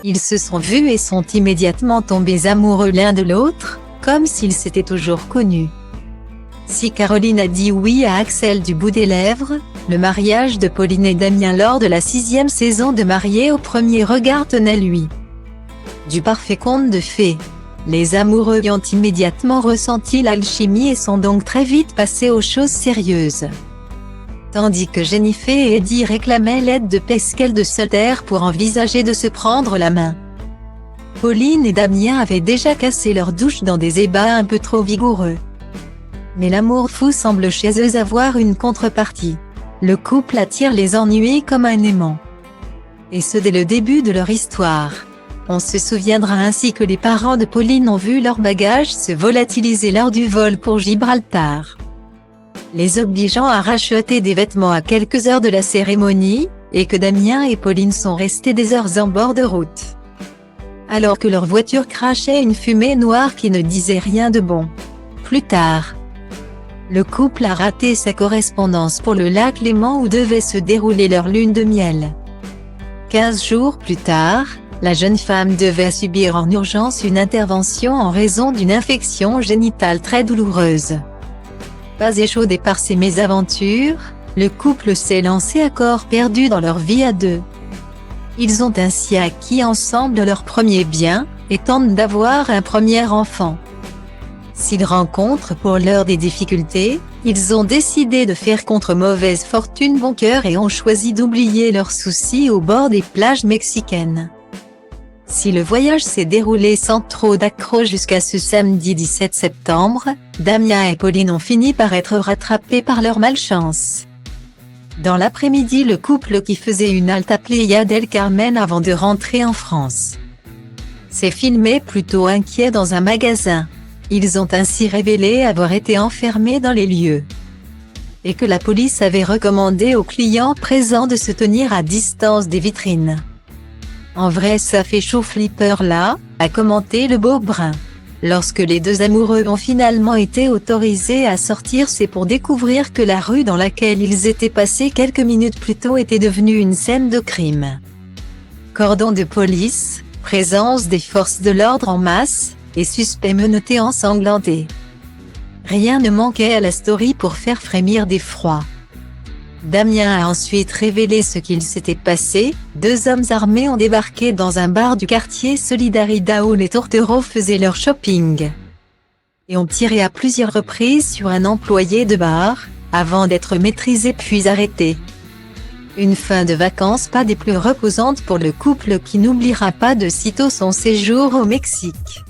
Ils se sont vus et sont immédiatement tombés amoureux l'un de l'autre, comme s'ils s'étaient toujours connus. Si Caroline a dit oui à Axel du bout des lèvres, le mariage de Pauline et Damien lors de la 6e saison de Mariés au premier regard tenait lui du parfait conte de fées. Les amoureux y ont immédiatement ressenti l'alchimie et sont donc très vite passés aux choses sérieuses. Tandis que Jennifer et Eddie réclamaient l'aide de Pascal de Sutter pour envisager de se prendre la main. Pauline et Damien avaient déjà cassé leur douche dans des ébats un peu trop vigoureux. Mais l'amour fou semble chez eux avoir une contrepartie. Le couple attire les ennuis comme un aimant. Et ce dès le début de leur histoire. On se souviendra ainsi que les parents de Pauline ont vu leur bagage se volatiliser lors du vol pour Gibraltar, les obligeant à racheter des vêtements à quelques heures de la cérémonie, et que Damien et Pauline sont restés des heures en bord de route, alors que leur voiture crachait une fumée noire qui ne disait rien de bon. Plus tard, le couple a raté sa correspondance pour le lac Léman où devait se dérouler leur lune de miel. 15 jours plus tard, la jeune femme devait subir en urgence une intervention en raison d'une infection génitale très douloureuse. Pas échaudé par ces mésaventures, le couple s'est lancé à corps perdu dans leur vie à deux. Ils ont ainsi acquis ensemble leur premier bien, et tentent d'avoir un premier enfant. S'ils rencontrent pour l'heure des difficultés, ils ont décidé de faire contre mauvaise fortune bon cœur et ont choisi d'oublier leurs soucis au bord des plages mexicaines. Si le voyage s'est déroulé sans trop d'accrocs jusqu'à ce samedi 17 septembre, Damien et Pauline ont fini par être rattrapés par leur malchance. Dans l'après-midi, le couple qui faisait une halte à Playa del Carmen avant de rentrer en France s'est filmé plutôt inquiet dans un magasin. Ils ont ainsi révélé avoir été enfermés dans les lieux et que la police avait recommandé aux clients présents de se tenir à distance des vitrines. En vrai ça fait chaud flipper là, a commenté le beau brun. Lorsque les deux amoureux ont finalement été autorisés à sortir, c'est pour découvrir que la rue dans laquelle ils étaient passés quelques minutes plus tôt était devenue une scène de crime. Cordon de police, présence des forces de l'ordre en masse, et suspects menottés ensanglantés. Rien ne manquait à la story pour faire frémir d'effroi. Damien a ensuite révélé ce qu'il s'était passé. Deux hommes armés ont débarqué dans un bar du quartier Solidaridad où les tourtereaux faisaient leur shopping et ont tiré à plusieurs reprises sur un employé de bar, avant d'être maîtrisés puis arrêtés. Une fin de vacances pas des plus reposantes pour le couple qui n'oubliera pas de sitôt son séjour au Mexique.